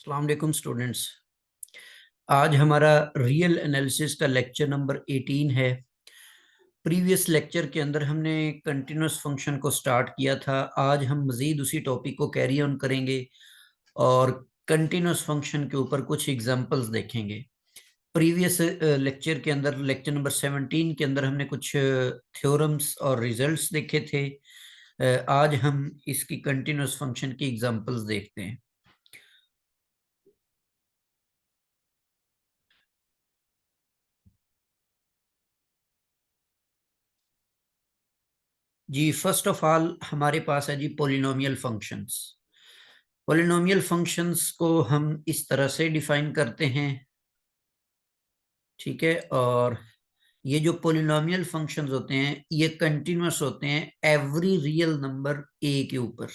अस्सलाम वालेकुम स्टूडेंट्स। आज हमारा रियल एनालिसिस का लेक्चर नंबर 18 है। प्रीवियस लेक्चर के अंदर हमने कंटिन्यूस फंक्शन को स्टार्ट किया था। आज हम मज़ीद उसी टॉपिक को कैरी ऑन करेंगे और कंटिन्यूस फंक्शन के ऊपर कुछ एग्जांपल्स देखेंगे। प्रीवियस लेक्चर के अंदर लेक्चर नंबर 17 के अंदर हमने कुछ थ्योरम्स और रिजल्ट्स देखे थे। आज हम इसकी कंटिन्यूस फंक्शन की एग्जांपल्स देखते हैं। जी, फर्स्ट ऑफ ऑल हमारे पास है जी पोलिनोमियल फंक्शंस। पोलिनोमियल फंक्शंस को हम इस तरह से डिफाइन करते हैं, ठीक है। और ये जो पोलिनोमियल फंक्शंस होते हैं ये कंटिन्यूअस होते हैं एवरी रियल नंबर ए के ऊपर।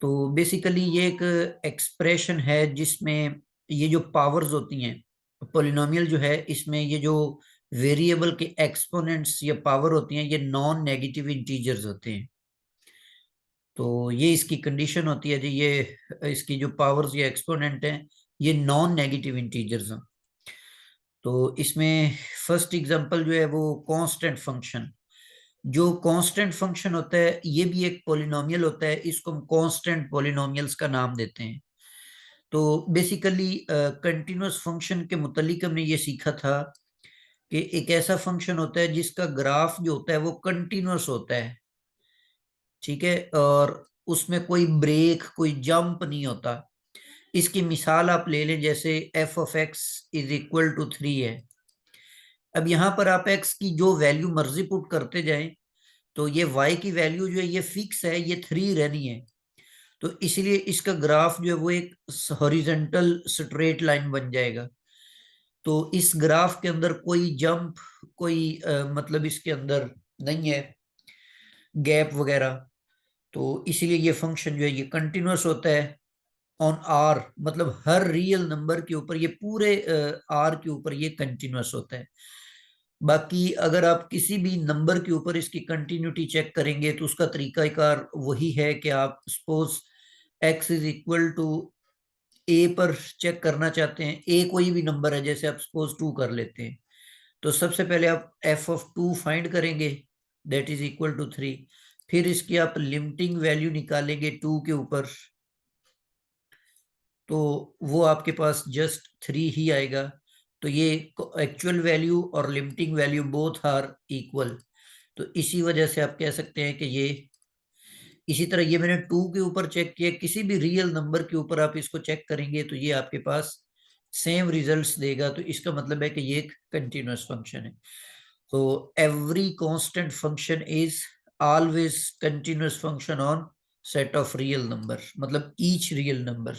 तो बेसिकली ये एक एक्सप्रेशन है जिसमें ये जो पावर्स होती हैं, पोलिनोमियल जो है इसमें ये जो वेरिएबल के एक्सपोनेंट्स या पावर होती हैं ये नॉन नेगेटिव इंटीजर्स होते हैं। तो ये इसकी कंडीशन होती है जी, ये इसकी जो पावर्स या एक्सपोनेंट हैं ये नॉन नेगेटिव इंटीजर्स हैं। तो इसमें फर्स्ट एग्जांपल जो है वो कांस्टेंट फंक्शन। जो कांस्टेंट फंक्शन होता है ये भी एक पॉलिनोमियल होता है, इसको हम कांस्टेंट पॉलिनोमियल्स का नाम देते हैं। तो बेसिकली कंटिन्यूअस फंक्शन के मुतालिक हमने ये सीखा था कि एक ऐसा फंक्शन होता है जिसका ग्राफ जो होता है वो कंटिन्यूअस होता है, ठीक है, और उसमें कोई ब्रेक कोई जंप नहीं होता। इसकी मिसाल आप ले लें, जैसे f of x is equal to 3 है। अब यहाँ पर आप एक्स की जो वैल्यू मर्जी पुट करते जाएं तो ये वाई की वैल्यू जो है ये फिक्स है, ये 3 रहनी है। तो इसलिए इसका ग्राफ जो है वो एक हॉरिजॉन्टल स्ट्रेट लाइन बन जाएगा। तो इस ग्राफ के अंदर कोई जंप कोई मतलब इसके अंदर नहीं है गैप वगैरह। तो इसीलिए ये फंक्शन जो है ये कंटिन्यूअस होता है ऑन आर, मतलब हर रियल नंबर के ऊपर, ये पूरे आर के ऊपर ये कंटिन्यूअस होता है। बाकी अगर आप किसी भी नंबर के ऊपर इसकी कंटिन्यूटी चेक करेंगे तो उसका तरीकाकार वही है कि आप suppose x is equal to a पर चेक करना चाहते हैं। ए कोई भी नंबर है, जैसे आप सपोज 2 कर लेते हैं, तो सबसे पहले आप एफ ऑफ 2 फाइंड करेंगे, दैट इज इक्वल टू 3। फिर इसकी आप लिमिटिंग वैल्यू निकालेंगे 2 के ऊपर, तो वो आपके पास जस्ट 3 ही आएगा। तो ये एक्चुअल वैल्यू और limiting value both are equal. तो इसी वजह से आप कह सकते हैं कि ये, इसी तरह ये मैंने 2 के ऊपर चेक किया, किसी भी रियल नंबर के ऊपर आप इसको चेक करेंगे तो ये आपके पास सेम रिजल्ट्स देगा। तो इसका मतलब है कि ये एक कंटिन्यूअस फंक्शन है। तो every constant function is always continuous function on set of real number, मतलब ईच रियल नंबर।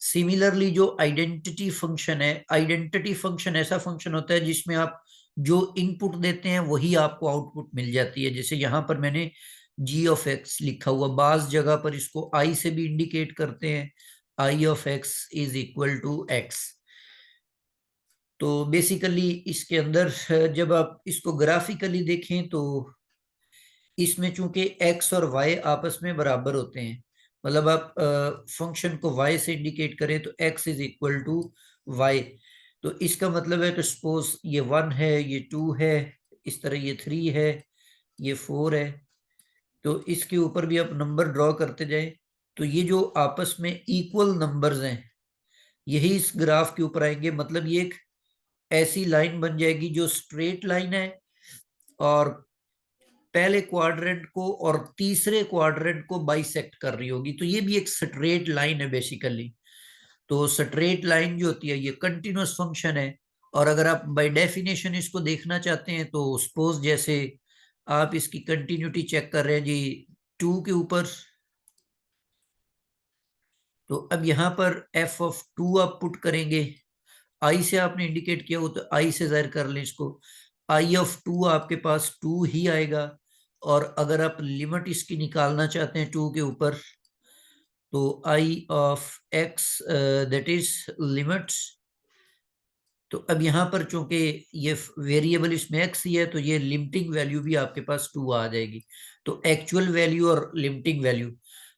सिमिलरली जो आइडेंटिटी फंक्शन है, आइडेंटिटी फंक्शन ऐसा फंक्शन होता है जिसमें आप जो इनपुट देते हैं वही आपको आउटपुट मिल जाती है। जैसे यहाँ पर मैंने जी ऑफ एक्स लिखा हुआ, बाज जगह पर इसको आई से भी इंडिकेट करते हैं, i of x is equal to x. तो बेसिकली इसके अंदर जब आप इसको ग्राफिकली देखें तो इसमें चूंकि एक्स और वाई आपस में बराबर होते हैं, मतलब आप फंक्शन को वाई से इंडिकेट करें तो x is equal to y. तो इसका मतलब है कि सपोज ये 1 है, ये 2 है, इस तरह ये 3 है, ये 4 है। तो इसके ऊपर भी आप नंबर ड्रॉ करते जाए तो ये जो आपस में इक्वल नंबर्स हैं यही इस ग्राफ के ऊपर आएंगे। मतलब ये एक ऐसी लाइन बन जाएगी जो स्ट्रेट लाइन है और पहले क्वाड्रेंट को और तीसरे क्वाड्रेंट को बाइसेक्ट कर रही होगी। तो ये भी एक स्ट्रेट लाइन है बेसिकली। तो स्ट्रेट लाइन जो होती है ये कंटिन्यूअस फंक्शन है। और अगर आप बाय डेफिनेशन इसको देखना चाहते हैं तो सपोज जैसे आप इसकी कंटिन्यूटी चेक कर रहे हैं जी 2 के ऊपर, तो अब यहाँ पर एफ ऑफ 2 आप पुट करेंगे, आई से आपने इंडिकेट किया हो तो आई से जाहिर कर लें इसको, आई ऑफ 2 आपके पास 2 ही आएगा। और अगर आप लिमिट इसकी निकालना चाहते हैं 2 के ऊपर तो i of x that is limits. तो अब यहाँ पर चूंकि ये वेरिएबल इसमें एक्स ही है तो ये लिमिटिंग वैल्यू भी आपके पास 2 आ जाएगी। तो एक्चुअल वैल्यू और लिमिटिंग वैल्यू,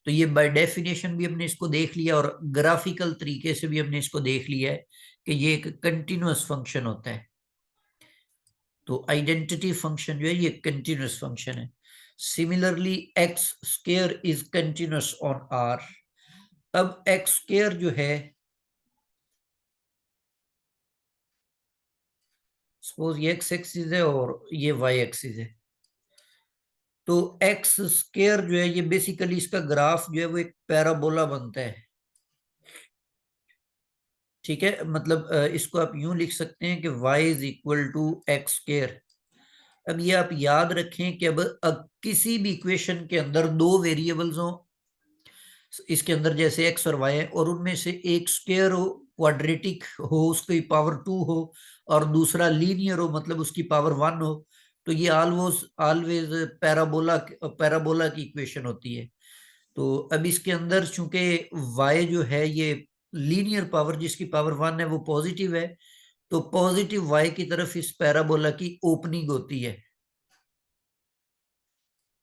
तो ये बाय डेफिनेशन भी हमने इसको देख लिया और ग्राफिकल तरीके से भी हमने इसको देख लिया है कि ये एक कंटिन्यूअस फंक्शन होता है। तो आइडेंटिटी फंक्शन जो है ये कंटिन्यूअस फंक्शन है। Similarly x square is continuous on R. अब एक्स स्क्वायर जो है, सपोज ये एक्स एक्सिस है और ये वाई एक्सिस है, तो एक्स स्क्वायर जो है ये बेसिकली इसका ग्राफ जो है वो एक पैराबोला बनता है। ठीक है, मतलब इसको आप यूं लिख सकते हैं कि y is equal to x square. अब ये आप याद रखें कि अब किसी भी इक्वेशन के अंदर दो वेरिएबल्स हो, इसके अंदर जैसे x और y है, और उनमें से एक स्क्वायर हो, क्वाड्रेटिक हो, उसकी पावर 2 हो, और दूसरा लीनियर हो, मतलब उसकी पावर 1 हो, तो ये ऑलवेज ऑलवेज पैराबोला पैराबोला की इक्वेशन होती है। तो अब इसके अंदर चूंकि y जो है ये लीनियर पावर जिसकी पावर 1 है वो पॉजिटिव है, तो पॉजिटिव y की तरफ इस पैराबोला की ओपनिंग होती है।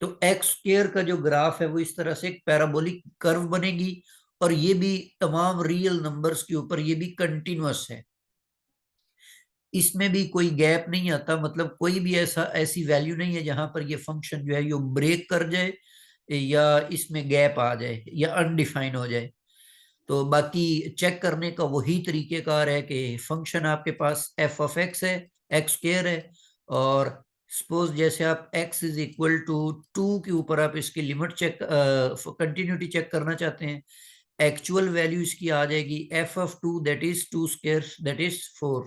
तो एक्स स्क्वायर का जो ग्राफ है वो इस तरह से एक पैराबोलिक कर्व बनेगी, और ये भी तमाम रियल नंबर्स के ऊपर ये भी कंटिन्यूअस है। इसमें भी कोई गैप नहीं आता, मतलब कोई भी ऐसी वैल्यू नहीं है जहां पर ये फंक्शन जो है ये ब्रेक कर जाए या इसमें गैप आ जाए या अनडिफाइन हो जाए। तो बाकी चेक करने का वही तरीकेकार है कि फंक्शन आपके पास एफ ऑफ एक्स है, एक्स स्क्वायर है, और सपोज जैसे आप x इज इक्वल टू 2 के ऊपर आप इसकी लिमिट चेक, कंटिन्यूटी चेक करना चाहते हैं, एक्चुअल वैल्यू इसकी आ जाएगी F of 2 that is 2 square that is 4।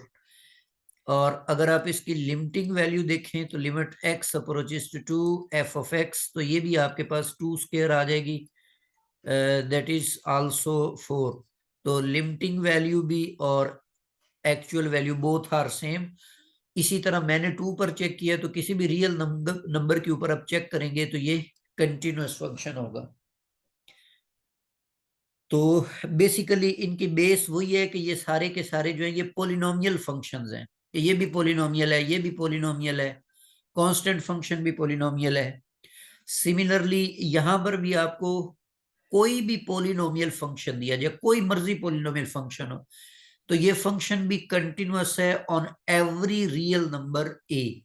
और अगर आप इसकी लिमिटिंग वैल्यू देखें तो limit x approaches to 2 F of x, तो ये भी आपके पास 2 स्क्वायर आ जाएगी, दैट इज आल्सो 4। तो लिमिटिंग वैल्यू भी और actual value both are same. इसी तरह मैंने 2 पर चेक किया, तो किसी भी रियल नंबर के ऊपर आप चेक करेंगे तो ये कंटिन्यूअस फंक्शन होगा। तो बेसिकली इनकी बेस वही है कि ये सारे के सारे जो है ये पोलिनोमियल फंक्शंस हैं। ये भी पोलिनोमियल है, ये भी पोलिनोमियल है, कांस्टेंट फंक्शन भी पोलिनोमियल है। सिमिलरली यहां पर भी आपको कोई भी पोलिनोमियल फंक्शन दिया जाए, कोई मर्जी पोलिनोमियल फंक्शन हो, तो ये फंक्शन भी कंटिन्यूअस है on every real number a.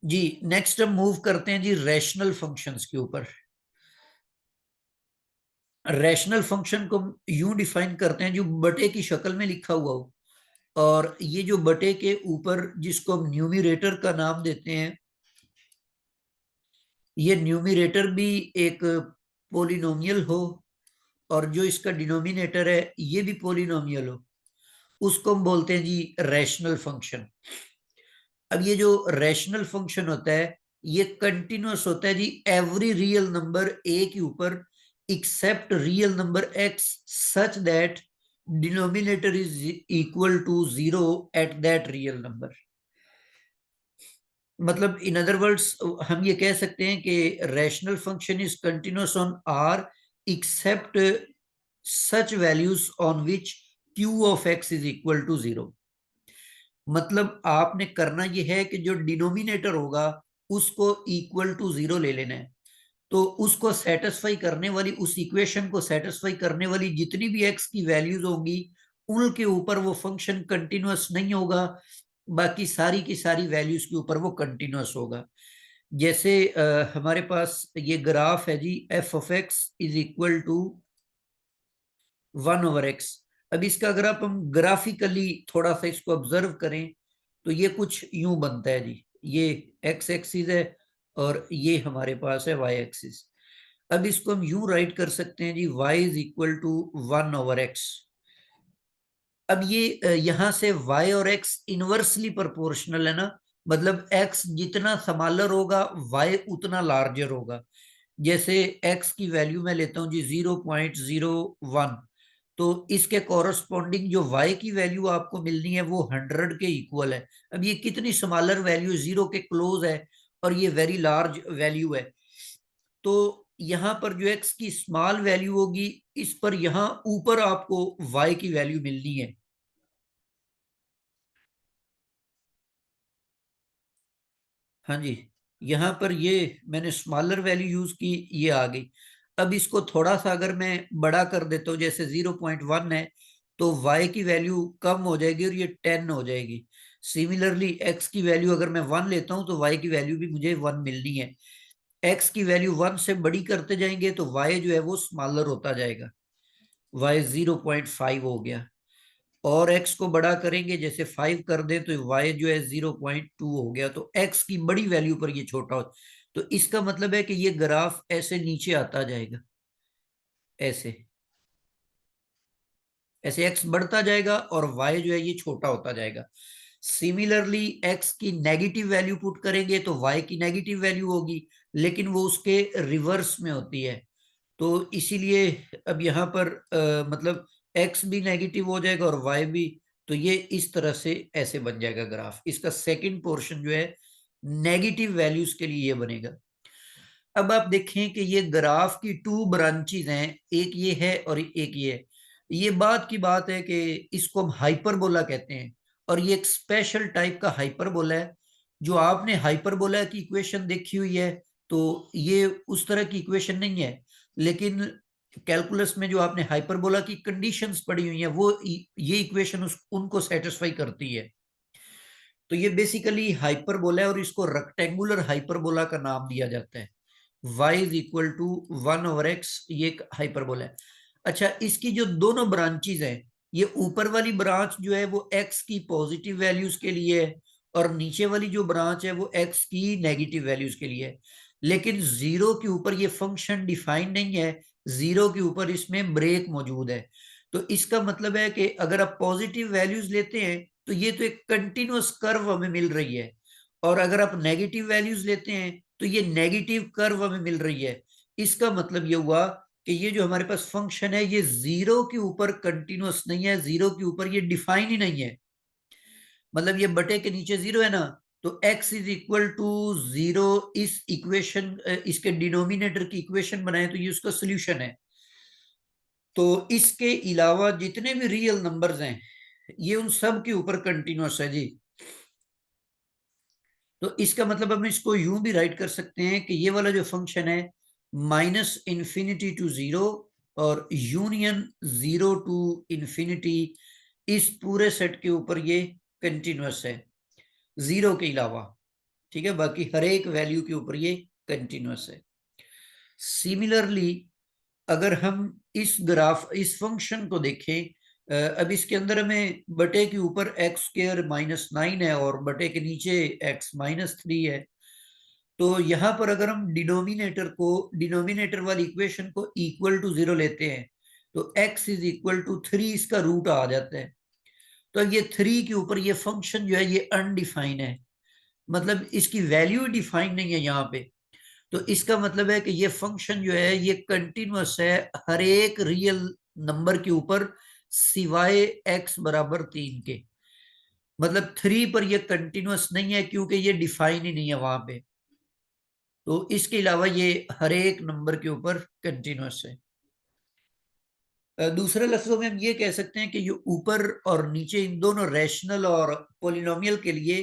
जी नेक्स्ट हम मूव करते हैं जी रैशनल फंक्शंस के ऊपर। रैशनल फंक्शन को यूं डिफाइन करते हैं जो बटे की शक्ल में लिखा हुआ हो, और ये जो बटे के ऊपर जिसको हम न्यूमरेटर का नाम देते हैं, ये न्यूमरेटर भी एक पोलिनोमियल हो, और जो इसका डिनोमिनेटर है ये भी पोलिनोमियल हो, उसको हम बोलते हैं जी रैशनल फंक्शन। अब ये जो रैशनल फंक्शन होता है ये कंटिन्यूअस होता है जी एवरी रियल नंबर ए के ऊपर except real number x such that denominator is equal to 0 at that real number. मतलब इन अदर वर्ड्स हम ये कह सकते हैं कि rational function is continuous on R except such values on which Q of x is equal to 0। मतलब आपने करना यह है कि जो डिनोमिनेटर होगा उसको इक्वल टू 0 ले लेना है, तो उसको सेटिस्फाई करने वाली, उस इक्वेशन को सेटिस्फाई करने वाली जितनी भी एक्स की वैल्यूज होंगी उनके ऊपर वो फंक्शन कंटिन्यूअस नहीं होगा, बाकी सारी की सारी वैल्यूज के ऊपर वो कंटिन्यूअस होगा। जैसे हमारे पास ये ग्राफ है g f of x is equal to 1/x। अब इसका अगर आप हम ग्राफिकली थोड़ा सा इसको ऑब्जर्व करें तो ये कुछ यूं बनता है जी, ये एक्स एक्सिस है और ये हमारे पास है वाई एक्सिस। अब इसको हम यूं राइट कर सकते हैं जी y is equal to 1/x। अब ये यहां से y और x इनवर्सली प्रोपोर्शनल है ना, मतलब x जितना स्मॉलर होगा y उतना लार्जर होगा। जैसे x की वैल्यू मैं लेता हूं जी 0.01, तो इसके कॉरस्पॉन्डिंग जो y की वैल्यू आपको मिलनी है वो 100 के इक्वल है। अब ये कितनी स्मॉलर वैल्यू, 0 के क्लोज है, और ये वेरी लार्ज वैल्यू है। तो यहां पर जो x की स्मॉल वैल्यू होगी इस पर यहां ऊपर आपको y की वैल्यू मिलनी है। हाँ जी। यहाँ पर ये मैंने स्मॉलर वैल्यू यूज की, ये आ गई। अब इसको थोड़ा सा अगर मैं बड़ा कर देता हूँ, जैसे 0.1 है, तो y की वैल्यू कम हो जाएगी और ये 10 हो जाएगी। सिमिलरली x की वैल्यू अगर मैं 1 लेता हूँ तो y की वैल्यू भी मुझे 1 मिलनी है। x की वैल्यू 1 से बड़ी करते जाएंगे तो y जो है वो स्मॉलर होता जाएगा, y 0.5 हो गया। और x को बड़ा करेंगे, जैसे 5 कर दें तो y जो है 0.2 हो गया। तो x की बड़ी वैल्यू पर ये छोटा हो, तो इसका मतलब है कि ये ग्राफ ऐसे नीचे आता जाएगा, ऐसे ऐसे x बढ़ता जाएगा और y जो है ये छोटा होता जाएगा। सिमिलरली x की नेगेटिव वैल्यू पुट करेंगे तो y की नेगेटिव वैल्यू होगी, लेकिन वो उसके रिवर्स में होती है। तो इसीलिए अब यहाँ पर मतलब x भी नेगेटिव हो जाएगा और y भी। तो ये इस तरह से ऐसे बन जाएगा ग्राफ। इसका सेकंड पोर्शन जो है नेगेटिव वैल्यूज के लिए ये बनेगा। अब आप देखें कि ये ग्राफ की टू ब्रांचेज हैं, एक ये है और एक ये है। ये बात की बात है कि इसको हम हाइपरबोला कहते हैं, और ये एक स्पेशल टाइप का हाइपरबोला है। जो आपने हाइपरबोला की इक्वेशन देखी हुई है, तो ये उस तरह की इक्वेशन नहीं है, लेकिन कैलकुलस में जो आपने हाइपरबोला की कंडीशंस पढ़ी हुई हैं, वो ये इक्वेशन उनको सेटिस्फाई करती है। तो ये बेसिकली हाइपरबोला है और इसको रेक्टेंगुलर हाइपरबोला का नाम दिया जाता है। y is equal to 1/x, ये एक हाइपरबोला है। अच्छा, इसकी जो दोनों ब्रांचेज हैं, ये ऊपर वाली ब्रांच जो है वो x की पॉजिटिव वैल्यूज के लिए है, और नीचे वाली जो ब्रांच है वो x की नेगेटिव वैल्यूज के लिए है। लेकिन जीरो के ऊपर ये फंक्शन डिफाइन नहीं है, जीरो के ऊपर इसमें ब्रेक मौजूद है। तो इसका मतलब है कि अगर आप पॉजिटिव वैल्यूज लेते हैं तो ये तो एक कंटिन्यूअस कर्व हमें मिल रही है, और अगर आप नेगेटिव वैल्यूज लेते हैं तो ये नेगेटिव कर्व हमें मिल रही है। इसका मतलब ये हुआ कि ये जो हमारे पास फंक्शन है ये जीरो के ऊपर कंटिन्यूअस नहीं है, जीरो के ऊपर ये डिफाइन ही नहीं है। मतलब ये बटे के नीचे जीरो है ना, तो x is equal to zero. इस इक्वेशन, इसके डिनोमिनेटर की इक्वेशन बनाए तो ये उसका सोल्यूशन है। तो इसके अलावा जितने भी रियल नंबर्स हैं ये उन सब के ऊपर कंटिन्यूअस है जी। तो इसका मतलब हम इसको यूं भी राइट कर सकते हैं कि ये वाला जो फंक्शन है माइनस इंफिनिटी टू जीरो और यूनियन जीरो टू इंफिनिटी, इस पूरे सेट के ऊपर ये कंटिन्यूअस है, जीरो के अलावा। ठीक है, बाकी हर एक वैल्यू के ऊपर ये कंटिन्यूअस है। सिमिलरली अगर हम इस फंक्शन को देखें, अब इसके अंदर हमें बटे के ऊपर एक्स स्क्र -9 है और बटे के नीचे x -3 है। तो यहां पर अगर हम डिनोमिनेटर वाली इक्वेशन को इक्वल टू जीरो लेते हैं तो x इज इक्वल टू 3 इसका रूट आ जाता है। तो अब ये 3 के ऊपर ये फंक्शन जो है ये अनडिफाइन है, मतलब इसकी वैल्यू डिफाइन नहीं है यहाँ पे। तो इसका मतलब है कि ये फंक्शन जो है ये कंटिन्यूअस है हर एक रियल नंबर के ऊपर सिवाय x बराबर 3 के। मतलब 3 पर ये कंटिन्यूअस नहीं है क्योंकि ये डिफाइन ही नहीं है वहां पे। तो इसके अलावा ये हर एक नंबर के ऊपर कंटिन्यूअस है। दूसरे लफ्जों में हम ये कह सकते हैं कि ये ऊपर और नीचे इन दोनों रैशनल और पोलिनोमियल के लिए,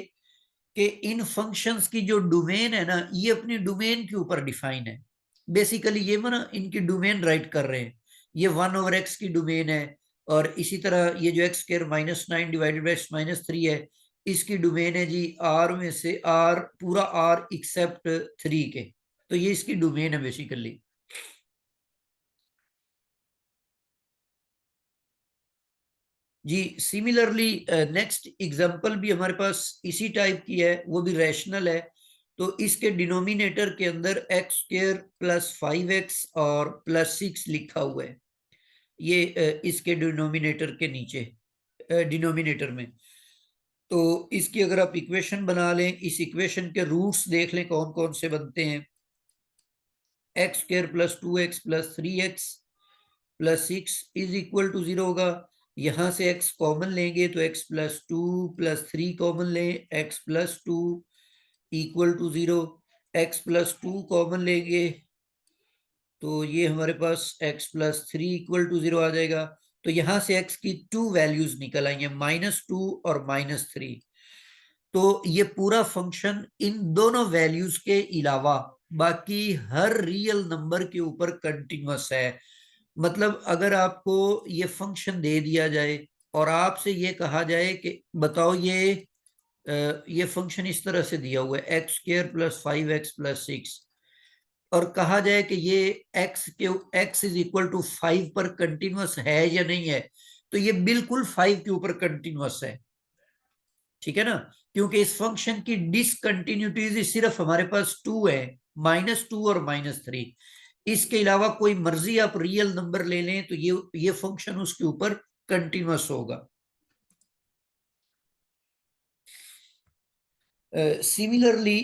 कि इन फंक्शंस की जो डोमेन है ना ये अपनी डोमेन के ऊपर डिफाइन है। बेसिकली ये ना इनकी डोमेन राइट कर रहे हैं, ये 1/x की डोमेन है, और इसी तरह ये जो x² -9 डिवाइडेड बाई -3 है, इसकी डोमेन है जी r में से r, पूरा r एक्सेप्ट 3 के। तो ये इसकी डोमेन है बेसिकली। जी सिमिलरली नेक्स्ट एग्जांपल भी हमारे पास इसी टाइप की है, वो भी रैशनल है। तो इसके डिनोमिनेटर के अंदर x² +5x और +6 लिखा हुआ है, ये इसके डिनोमिनेटर के नीचे, डिनोमिनेटर में। तो इसकी अगर आप इक्वेशन बना लें, इस इक्वेशन के रूट्स देख लें कौन कौन से बनते हैं। x² +2x +3x +6 is equal to 0 होगा। यहां से x कॉमन लेंगे तो x +2 +3 कॉमन लें, x +2 equal to 0। x +2 common लेंगे तो ये हमारे पास x +3 इक्वल टू 0 आ जाएगा। तो यहां से x की टू वैल्यूज निकल आई हैं, -2 और -3। तो ये पूरा फंक्शन इन दोनों वैल्यूज के अलावा बाकी हर रियल नंबर के ऊपर कंटिन्यूअस है। मतलब अगर आपको ये फंक्शन दे दिया जाए और आपसे ये कहा जाए कि बताओ ये फंक्शन इस तरह से दिया हुआ है एक्स स्क्र प्लस 5x+6, और कहा जाए कि ये x इज इक्वल टू 5 पर कंटिन्यूअस है या नहीं है, तो ये बिल्कुल 5 के ऊपर कंटिन्यूअस है। ठीक है ना, क्योंकि इस फंक्शन की डिसकंटिन्यूटीज सिर्फ हमारे पास 2 है, -2 और -3। इसके अलावा कोई मर्जी आप रियल नंबर ले लें तो ये फंक्शन उसके ऊपर कंटिन्यूअस होगा। सिमिलरली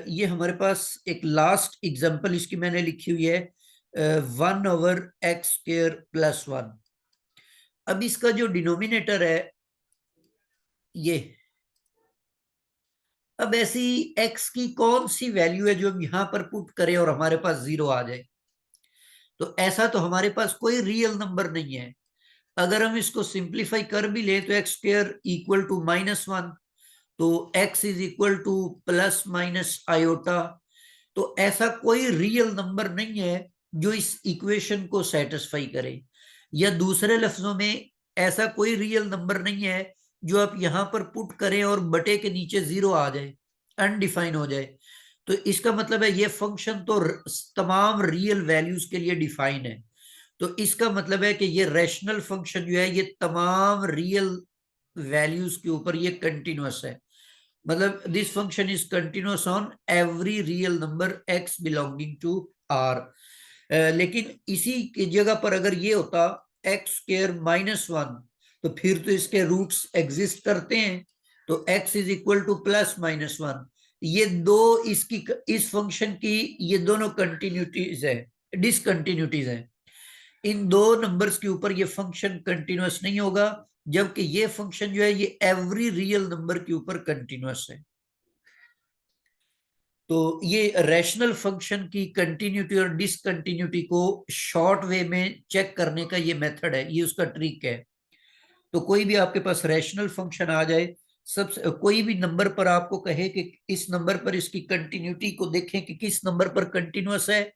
ये हमारे पास एक लास्ट एग्जांपल इसकी मैंने लिखी हुई है 1/x² + 1। अब इसका जो डिनोमिनेटर है ये, अब ऐसी x की कौन सी वैल्यू है जो हम यहां पर पुट करें और हमारे पास 0 आ जाए। तो ऐसा तो हमारे पास कोई रियल नंबर नहीं है। अगर हम इसको सिंप्लीफाई कर भी ले तो x² = -1, तो x is equal two plus minus iota. तो ऐसा कोई रियल नंबर नहीं है जो इस इक्वेशन को सेटिस्फाई करे, या दूसरे लफ्जों में ऐसा कोई रियल नंबर नहीं है जो आप यहां पर पुट करें और बटे के नीचे 0 आ जाए, अनडिफाइन हो जाए। तो इसका मतलब है ये फंक्शन तो तमाम रियल वैल्यूज के लिए डिफाइन है। तो इसका मतलब है कि ये रैशनल फंक्शन जो है ये तमाम रियल वैल्यूज के ऊपर ये कंटिन्यूअस है। मतलब this function is continuous on every real number x belonging to r। लेकिन इसी की जगह पर अगर ये होता x² -1, तो फिर तो इसके रूट्स एग्जिस्ट करते हैं, तो x इज इक्वल टू +-1। ये दो इसकी इस फंक्शन की ये दोनों कंटिन्यूटीज है, डिसकंटिन्यूटीज है। इन दो नंबर्स के ऊपर ये फंक्शन कंटिन्यूअस नहीं होगा, जबकि ये फंक्शन जो है ये एवरी रियल नंबर के ऊपर कंटिन्यूअस है। तो ये रैशनल फंक्शन की कंटिन्यूटी और डिसकंटिन्यूटी को शॉर्ट वे में चेक करने का ये मेथड है, ये उसका ट्रिक है। तो कोई भी आपके पास रैशनल फंक्शन आ जाए, सबसे कोई भी नंबर पर आपको कहे कि इस नंबर पर इसकी कंटिन्यूटी को देखें कि किस नंबर पर कंटिन्यूअस है,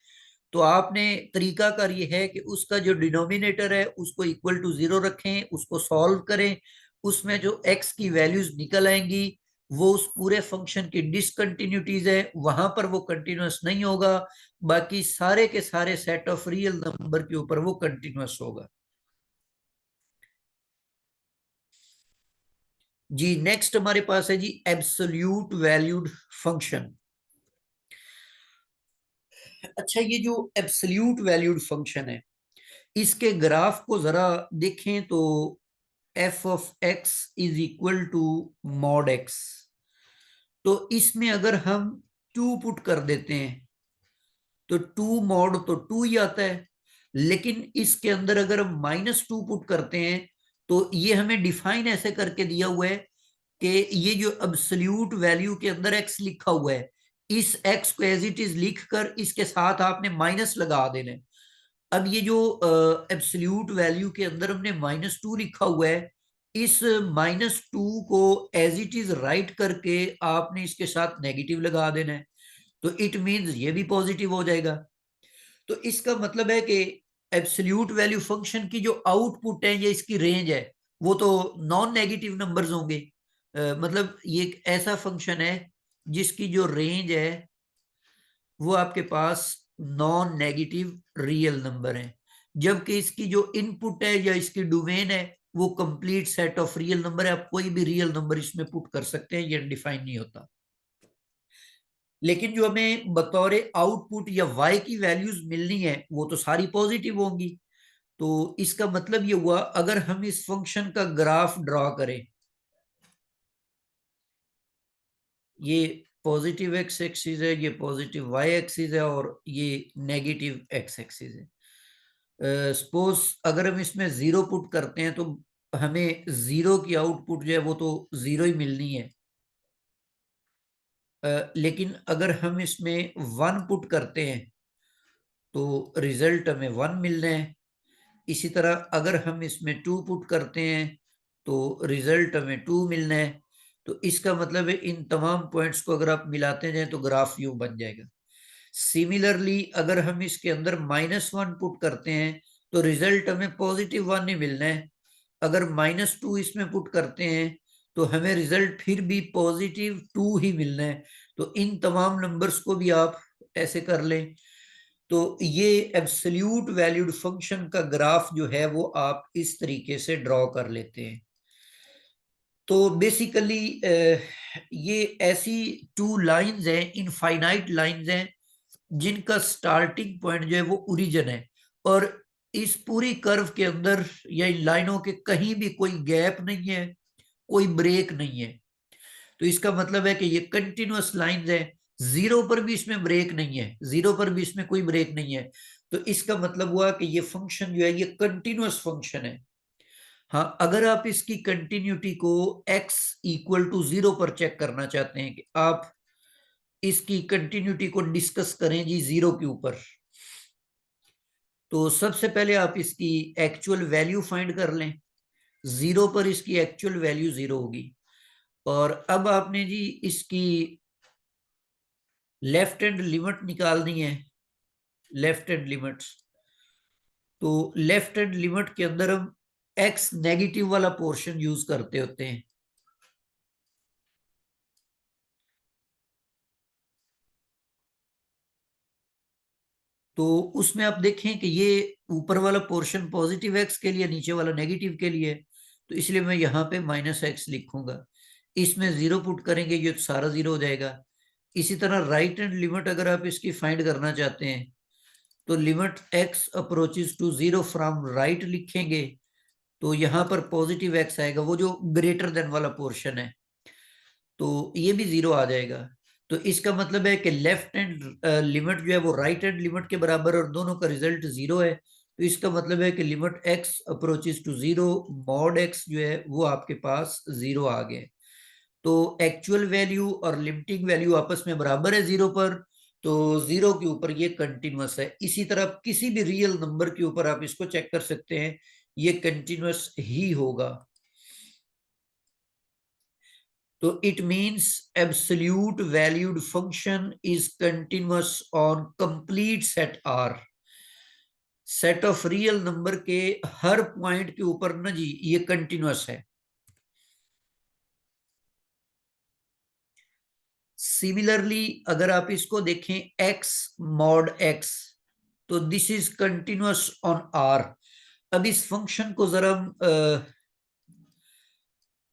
तो आपने तरीकाकार ये है कि उसका जो डिनोमिनेटर है उसको इक्वल टू 0 रखें, उसको सॉल्व करें, उसमें जो x की वैल्यूज निकल आएंगी वो उस पूरे फंक्शन की डिसकंटिन्यूटीज है, वहां पर वो कंटिन्यूअस नहीं होगा, बाकी सारे के सारे सेट ऑफ रियल नंबर के ऊपर वो कंटिन्यूअस होगा। जी नेक्स्ट हमारे पास है जी एब्सोल्यूट वैल्यूड फंक्शन। अच्छा, ये जो एब्सोल्यूट वैल्यूड फंक्शन है इसके ग्राफ को जरा देखें तो f(x) is equal to mod x। तो इसमें अगर हम 2 पुट कर देते हैं तो 2 मॉड तो 2 ही आता है, लेकिन इसके अंदर अगर हम -2 पुट करते हैं तो ये हमें डिफाइन ऐसे करके दिया हुआ है कि ये जो एब्सोल्यूट वैल्यू के अंदर x लिखा हुआ है, इस x को एज इट इज लिख कर इसके साथ आपने माइनस लगा देना है। अब ये जो एब्सोल्यूट वैल्यू के अंदर हमने -2 लिखा हुआ है, इस -2 को एज इट इज राइट करके आपने इसके साथ नेगेटिव लगा देना है, तो इट मींस ये भी पॉजिटिव हो जाएगा। तो इसका मतलब है कि एब्सोल्यूट वैल्यू फंक्शन की जो आउटपुट है या इसकी रेंज है वो तो नॉन नेगेटिव नंबर्स होंगे। मतलब ये एक ऐसा फंक्शन है जिसकी जो रेंज है वो आपके पास नॉन नेगेटिव रियल नंबर है, जबकि इसकी जो इनपुट है या इसकी डोमेन है वो complete set of real number है। आप कोई भी रियल नंबर इसमें पुट कर सकते हैं, ये डिफाइन नहीं होता। लेकिन जो हमें बतौर आउटपुट या y की वैल्यूज मिलनी है वो तो सारी पॉजिटिव होंगी। तो इसका मतलब ये हुआ अगर हम इस फंक्शन का ग्राफ ड्रॉ करें, ये पॉजिटिव x एक्सिस है, ये पॉजिटिव y एक्सिस है और ये नेगेटिव x एक्सिस है। सपोज अगर हम इसमें 0 पुट करते हैं तो हमें 0 की आउटपुट जो है वो तो 0 ही मिलनी है। लेकिन अगर हम इसमें 1 पुट करते हैं तो रिजल्ट हमें 1 मिलना है। इसी तरह अगर हम इसमें 2 पुट करते हैं तो रिजल्ट हमें 2 मिलना है। तो इसका मतलब है इन तमाम पॉइंट्स को अगर आप मिलाते जाए तो ग्राफ यूं बन जाएगा। सिमिलरली अगर हम इसके अंदर -1 पुट करते हैं तो रिजल्ट हमें +1 ही मिलना है। अगर -2 इसमें पुट करते हैं तो हमें रिजल्ट फिर भी +2 ही मिलना है। तो इन तमाम नंबर्स को भी आप ऐसे कर लें। तो ये एब्सोल्यूट वैल्यूड फंक्शन का ग्राफ जो है वो आप इस तरीके से ड्रॉ कर लेते हैं। तो बेसिकली ये ऐसी टू लाइंस हैं, इनफाइनाइट लाइंस हैं, जिनका स्टार्टिंग पॉइंट जो है वो ओरिजिन है, और इस पूरी कर्व के अंदर या इन लाइनों के कहीं भी कोई गैप नहीं है, कोई ब्रेक नहीं है। तो इसका मतलब है कि ये कंटिन्यूअस लाइंस है, जीरो पर भी इसमें ब्रेक नहीं है, जीरो पर भी इसमें कोई ब्रेक नहीं है। तो इसका मतलब हुआ कि ये फंक्शन जो है ये कंटिन्यूअस फंक्शन है। हाँ, अगर आप इसकी कंटिन्यूटी को x = 0 पर चेक करना चाहते हैं कि आप इसकी कंटिन्यूटी को डिस्कस करें जी जीरो के ऊपर, तो सबसे पहले आप इसकी एक्चुअल वैल्यू फाइंड कर लें। जीरो पर इसकी एक्चुअल वैल्यू 0 होगी। और अब आपने जी इसकी लेफ्ट हैंड लिमिट निकालनी है, लेफ्ट हैंड लिमिट्स। तो लेफ्ट हैंड लिमिट के अंदर हम x नेगेटिव वाला पोर्शन यूज करते होते हैं। तो उसमें आप देखें कि ये ऊपर वाला पोर्शन पॉजिटिव x के लिए, नीचे वाला नेगेटिव के लिए। तो इसलिए मैं यहाँ पे -x लिखूंगा। इसमें 0 पुट करेंगे ये सारा 0 हो जाएगा। इसी तरह राइट हैंड लिमिट अगर आप इसकी फाइंड करना चाहते हैं तो limit x approaches to 0 from right लिखेंगे। तो यहाँ पर पॉजिटिव x आएगा, वो जो ग्रेटर देन वाला पोर्शन है, तो ये भी 0 आ जाएगा। तो इसका मतलब है कि लेफ्ट हैंड लिमिट जो है वो राइट हैंड लिमिट के बराबर, और दोनों का रिजल्ट 0 है। तो इसका मतलब है कि limit x approaches to 0 mod x जो है वो आपके पास 0 आ गए। तो एक्चुअल वैल्यू और लिमिटिंग वैल्यू आपस में बराबर है 0 पर। तो 0 के ऊपर ये कंटिन्यूअस है। इसी तरह किसी भी रियल नंबर के ऊपर आप इसको चेक कर सकते हैं, ये कंटिन्यूअस ही होगा। तो it means absolute valued function is continuous on complete set R. Set of real number के हर पॉइंट के ऊपर ना जी ये कंटिन्यूअस है। सिमिलरली अगर आप इसको देखें x मॉड x, तो this is continuous on r। अब इस फंक्शन को जरा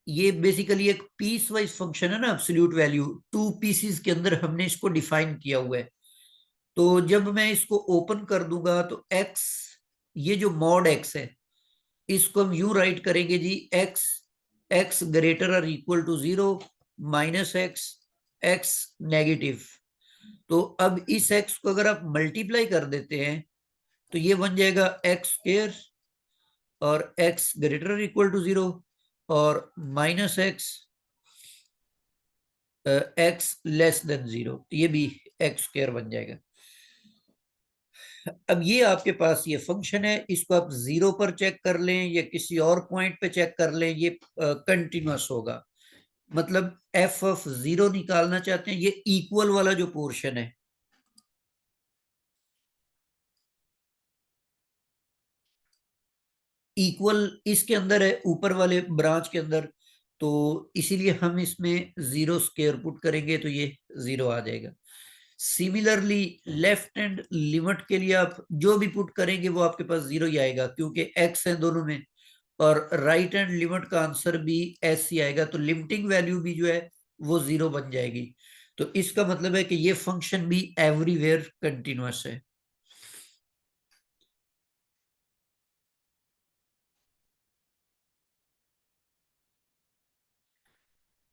ये बेसिकली एक पीस वाइज फंक्शन है ना, एब्सोल्यूट वैल्यू टू पीसेस के अंदर हमने इसको डिफाइन किया हुआ है। तो जब मैं इसको ओपन कर दूंगा तो x, ये जो मॉड x है, इसको हम यूं राइट करेंगे जी, x ग्रेटर और equal to 0 -x x negative. तो अब इस x को अगर आप मल्टीप्लाई कर देते हैं तो ये बन जाएगा x² और x ग्रेटर और इक्वल टू 0 और -x x < 0, ये भी x² बन जाएगा। अब ये आपके पास ये फंक्शन है, इसको आप 0 पर चेक कर लें या किसी और पॉइंट पे चेक कर लें, ये कंटिन्यूअस होगा। मतलब f ऑफ 0 निकालना चाहते हैं, ये इक्वल वाला जो पोर्शन है, इक्वल इसके अंदर है, ऊपर वाले ब्रांच के अंदर। तो इसीलिए हम इसमें 0 स्क्वायर पुट करेंगे तो ये 0 आ जाएगा। सिमिलरली लेफ्ट हैंड लिमिट के लिए आप जो भी पुट करेंगे वो आपके पास 0 ही आएगा, क्योंकि x है दोनों में। और राइट हैंड लिमिट का आंसर भी s ही आएगा, तो लिमिटिंग वैल्यू भी जो है वो 0 बन जाएगी। तो इसका मतलब है कि ये फंक्शन भी एवरीवेयर कंटिन्यूअस है।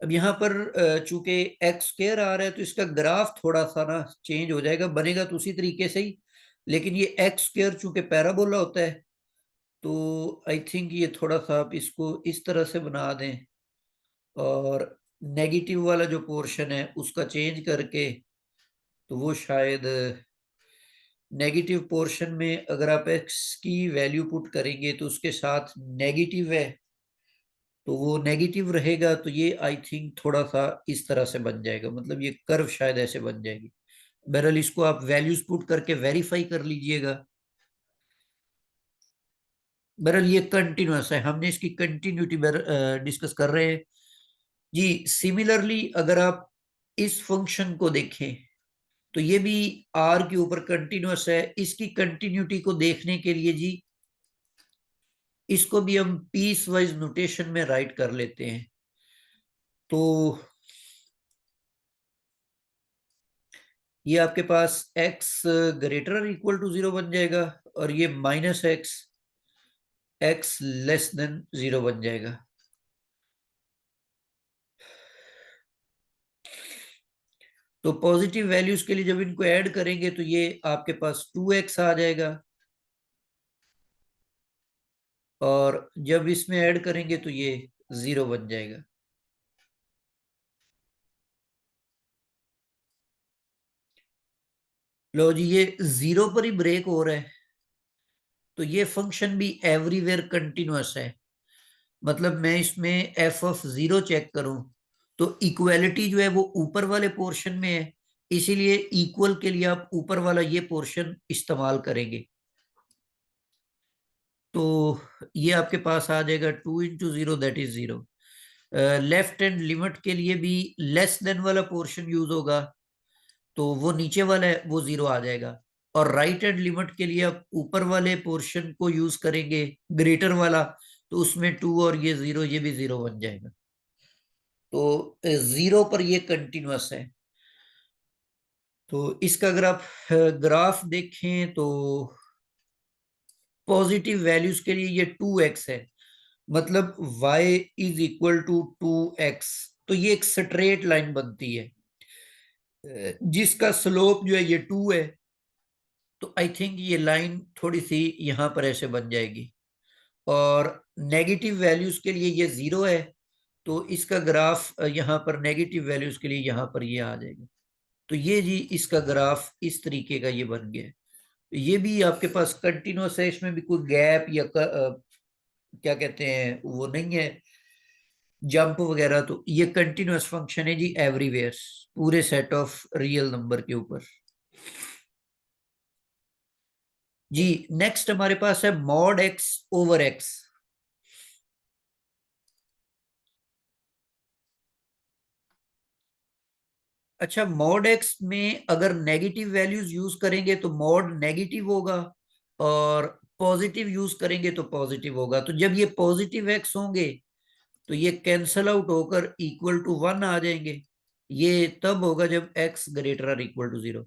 अब यहाँ पर चूंकि x² आ रहा है तो इसका ग्राफ थोड़ा सा ना चेंज हो जाएगा, बनेगा तो उसी तरीके से ही, लेकिन ये x² चूंकि पैराबोला होता है तो आई थिंक ये थोड़ा सा आप इसको इस तरह से बना दें, और नेगेटिव वाला जो पोर्शन है उसका चेंज करके, तो वो शायद नेगेटिव पोर्शन में अगर आप x की वैल्यू पुट करेंगे तो उसके साथ नेगेटिव है, तो वो नेगेटिव रहेगा, तो ये आई थिंक थोड़ा सा इस तरह से बन जाएगा, मतलब ये कर्व शायद ऐसे बन जाएगी। बहरहाल इसको आप वैल्यूज पुट करके वेरीफाई कर लीजिएगा। बहरहाल ये कंटिन्यूअस है, हमने इसकी कंटिन्यूटी डिस्कस कर रहे हैं जी। सिमिलरली अगर आप इस फंक्शन को देखें तो ये भी आर के ऊपर कंटिन्यूअस है। इसकी कंटिन्यूटी को देखने के लिए जी इसको भी हम पीस वाइज नोटेशन में राइट कर लेते हैं। तो ये आपके पास x ग्रेटर इक्वल टू 0 बन जाएगा, और ये minus x x less than 0 बन जाएगा। तो पॉजिटिव वैल्यूज के लिए जब इनको ऐड करेंगे तो ये आपके पास 2x आ जाएगा, और जब इसमें ऐड करेंगे तो ये 0 बन जाएगा। लो जी, ये 0 पर ही ब्रेक हो रहा है, तो ये फंक्शन भी एवरीवेयर कंटिन्यूअस है। मतलब मैं इसमें एफ ऑफ 0 चेक करूं तो इक्वालिटी जो है वो ऊपर वाले पोर्शन में है, इसीलिए इक्वल के लिए आप ऊपर वाला ये पोर्शन इस्तेमाल करेंगे। तो ये आपके पास आ जाएगा 2 × 0 that is 0। Left hand limit के लिए भी लेस देन वाला पोर्शन यूज होगा, तो वो नीचे वाला है वो 0 आ जाएगा। और राइट हैंड लिमिट के लिए आप ऊपर वाले पोर्शन को यूज करेंगे, ग्रेटर वाला, तो उसमें 2 और ये 0, ये भी 0 बन जाएगा। तो 0 पर ये कंटिन्यूअस है। तो इसका अगर आप ग्राफ देखें तो पॉजिटिव वैल्यूज के लिए ये 2x है, मतलब y is equal to 2x। तो ये एक स्ट्रेट लाइन बनती है जिसका स्लोप जो है ये 2 है। तो आई थिंक ये लाइन थोड़ी सी यहां पर ऐसे बन जाएगी, और नेगेटिव वैल्यूज के लिए ये 0 है, तो इसका ग्राफ यहाँ पर नेगेटिव वैल्यूज के लिए यहाँ पर ये आ जाएगा। तो ये जी इसका ग्राफ इस तरीके का ये बन गया है। ये भी आपके पास कंटिन्यूअस है, इसमें भी कोई गैप या क्या कहते हैं वो नहीं है, जंप वगैरह। तो ये कंटिन्यूअस फंक्शन है जी एवरीवेयर, पूरे सेट ऑफ रियल नंबर के ऊपर। जी नेक्स्ट हमारे पास है मॉड एक्स ओवर एक्स। अच्छा, मॉड एक्स में अगर नेगेटिव वैल्यूज यूज करेंगे तो मॉड नेगेटिव होगा, और पॉजिटिव यूज करेंगे तो पॉजिटिव होगा। तो जब ये पॉजिटिव एक्स होंगे तो ये कैंसल आउट होकर इक्वल टू 1 आ जाएंगे। ये तब होगा जब x ग्रेटर और इक्वल टू 0।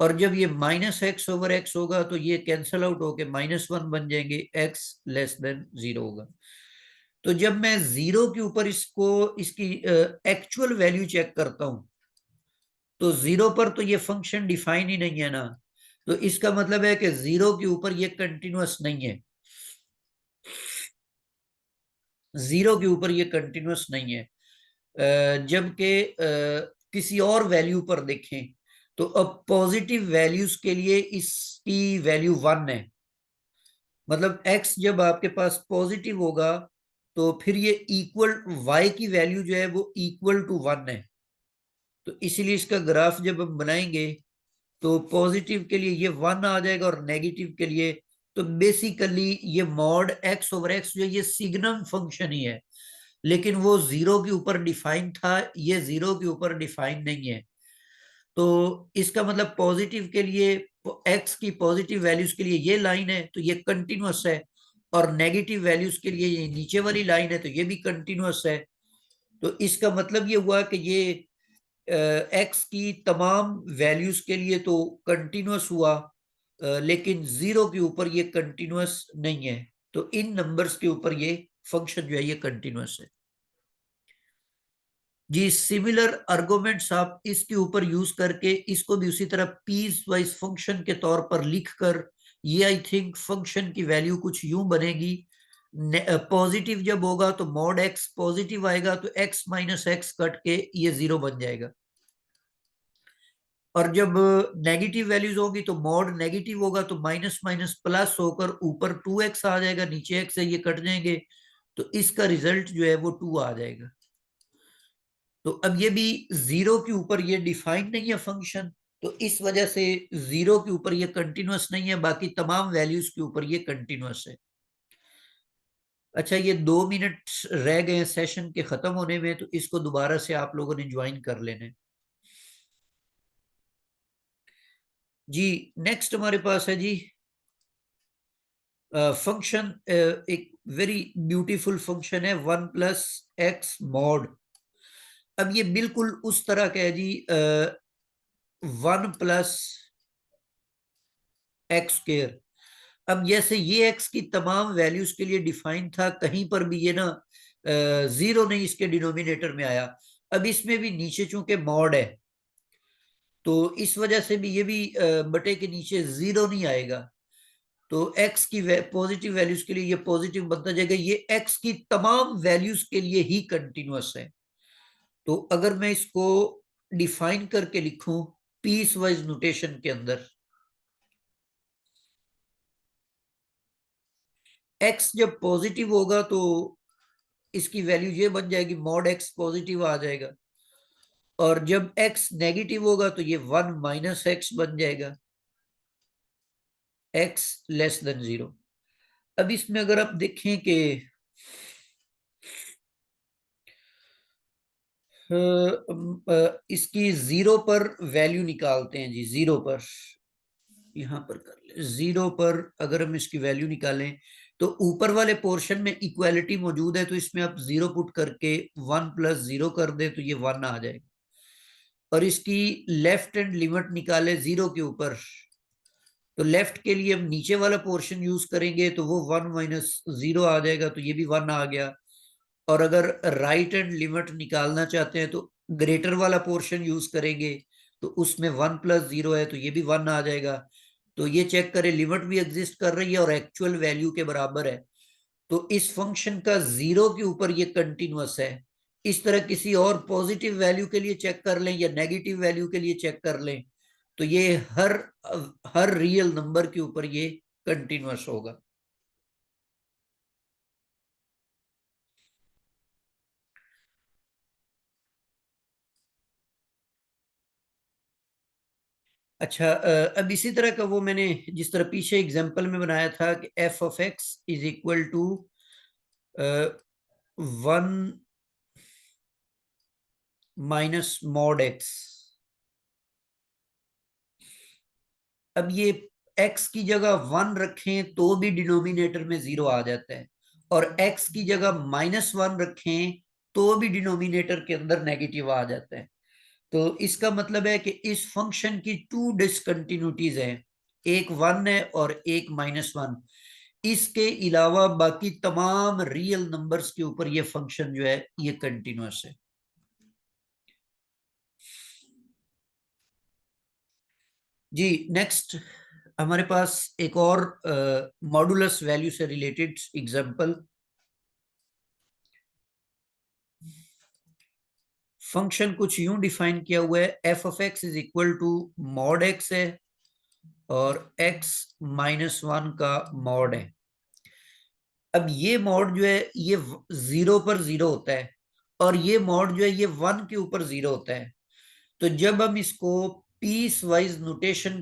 और जब ये माइनस एक्स ओवर एक्स होगा तो ये कैंसल आउट होकर -1 बन जाएंगे, x लेस देन 0 होगा। तो जब मैं 0 के ऊपर इसको इसकी एक्चुअल वैल्यू चेक करता हूं तो 0 पर तो ये फंक्शन डिफाइन ही नहीं है ना, तो इसका मतलब है कि 0 के ऊपर ये कंटिन्यूअस नहीं है। 0 के ऊपर ये कंटिन्यूअस नहीं है। जबकि किसी और वैल्यू पर देखें तो अब पॉजिटिव वैल्यूज के लिए इसकी वैल्यू 1 है। मतलब x जब आपके पास पॉजिटिव होगा तो फिर ये इक्वल y की वैल्यू जो है वो इक्वल टू 1 है। तो इसीलिए इसका ग्राफ जब हम बनाएंगे तो पॉजिटिव के लिए ये 1 आ जाएगा, और नेगेटिव के लिए तो बेसिकली ये मॉड x ओवर x जो ये सिग्नम फंक्शन ही है, लेकिन वो 0 के ऊपर डिफाइन था, ये 0 के ऊपर डिफाइन नहीं है। तो इसका मतलब पॉजिटिव के लिए x की पॉजिटिव वैल्यूज के लिए ये लाइन है तो ये कंटिन्यूअस है, और नेगेटिव वैल्यूज के लिए ये नीचे वाली लाइन है तो ये भी कंटिन्यूअस है। तो इसका मतलब ये हुआ कि ये x की तमाम वैल्यूज के लिए तो कंटिन्यूअस हुआ, लेकिन 0 के ऊपर ये कंटिन्यूअस नहीं है। तो इन नंबर्स के ऊपर ये फंक्शन जो है ये कंटिन्यूअस है जी। सिमिलर आर्गुमेंट्स आप इसके ऊपर यूज करके इसको भी उसी तरह पीस वाइज फंक्शन के तौर पर लिखकर, ये आई थिंक फंक्शन की वैल्यू कुछ यूं बनेगी। पॉजिटिव जब होगा तो मॉड एक्स पॉजिटिव आएगा, तो x माइनस एक्स कट के ये 0 बन जाएगा। और जब नेगेटिव वैल्यूज होगी तो मॉड नेगेटिव होगा, तो माइनस माइनस प्लस होकर ऊपर 2x आ जाएगा, नीचे x है ये कट जाएंगे, तो इसका रिजल्ट जो है वो 2 आ जाएगा। तो अब ये भी जीरो के ऊपर ये डिफाइंड नहीं है फंक्शन, तो इस वजह से जीरो के ऊपर ये कंटिन्यूअस नहीं है, बाकी तमाम वैल्यूज के ऊपर ये कंटिन्यूअस है। अच्छा, ये 2 मिनट रह गए सेशन के खत्म होने में, तो इसको दोबारा से आप लोगों ने ज्वाइन कर लेने। जी, नेक्स्ट हमारे पास है जी फंक्शन, एक वेरी ब्यूटीफुल फंक्शन है 1 + x mod। अब ये बिल्कुल उस तरह का है जी, 1 + x²। अब जैसे ये x की तमाम वैल्यूज के लिए डिफाइन था, कहीं पर भी ये ना जीरो नहीं इसके डिनोमिनेटर में आया। अब इसमें भी नीचे चूंकि मॉड है, तो इस वजह से भी ये भी बटे के नीचे जीरो नहीं आएगा। तो x की पॉजिटिव वैल्यूज के लिए ये पॉजिटिव बनता जाएगा। ये x की तमाम वैल्यूज के लिए ही कंटिन्यूअस है। तो अगर मैं इसको डिफाइन करके लिखूं पीस वाइज नोटेशन के अंदर, x जब पॉजिटिव होगा तो इसकी वैल्यू ये बन जाएगी, मॉड x पॉजिटिव आ जाएगा। और जब x नेगेटिव होगा तो ये 1 - x बन जाएगा, x <0। अब इसमें अगर आप देखें कि इसकी जीरो पर वैल्यू निकालते हैं जी, जीरो पर, यहां पर कर ले, जीरो पर अगर हम इसकी वैल्यू निकालें तो ऊपर वाले पोर्शन में इक्वालिटी मौजूद है, तो इसमें आप जीरो पुट करके 1 + 0 कर दे तो ये 1 आ जाएगा। और इसकी लेफ्ट हैंड लिमिट निकाले जीरो के ऊपर, तो लेफ्ट के लिए हम नीचे वाला पोर्शन यूज करेंगे तो वो 1 - 0 आ जाएगा, तो ये भी 1 आ गया। और अगर राइट हैंड लिमिट निकालना चाहते हैं तो ग्रेटर वाला पोर्शन यूज करेंगे, तो उसमें 1 + 0 है तो ये भी 1 आ जाएगा। तो ये चेक करें, लिमिट भी एग्जिस्ट कर रही है और एक्चुअल वैल्यू के बराबर है। तो इस फंक्शन का जीरो के ऊपर ये कंटिन्यूअस है। इस तरह किसी और पॉजिटिव वैल्यू के लिए चेक कर लें या नेगेटिव वैल्यू के लिए चेक कर लें, तो ये हर हर रियल नंबर के ऊपर ये कंटिन्यूअस होगा। अच्छा, अब इसी तरह का वो मैंने जिस तरह पीछे एग्जांपल में बनाया था कि f(x) = 1 - mod x। अब ये x की जगह 1 रखें तो भी डिनोमिनेटर में जीरो आ जाता है, और x की जगह -1 रखें तो भी डिनोमिनेटर के अंदर नेगेटिव आ जाता है। तो इसका मतलब है कि इस फंक्शन की 2 डिसकंटिन्यूटीज हैं, एक 1 है और एक -1। इसके अलावा बाकी तमाम रियल नंबर्स के ऊपर ये फंक्शन जो है ये कंटिन्यूअस है। जी, नेक्स्ट हमारे पास एक और मॉडुलस वैल्यू से रिलेटेड एग्जांपल। फंक्शन कुछ यूं डिफाइन किया हुआ है, f(x) = mod x है और x-1 का मॉड है। अब ये मॉड जो है ये जीरो पर जीरो होता है, और ये मॉड जो है ये 1 के ऊपर जीरो होता है। तो जब हम इसको पीस वाइज नोटेशन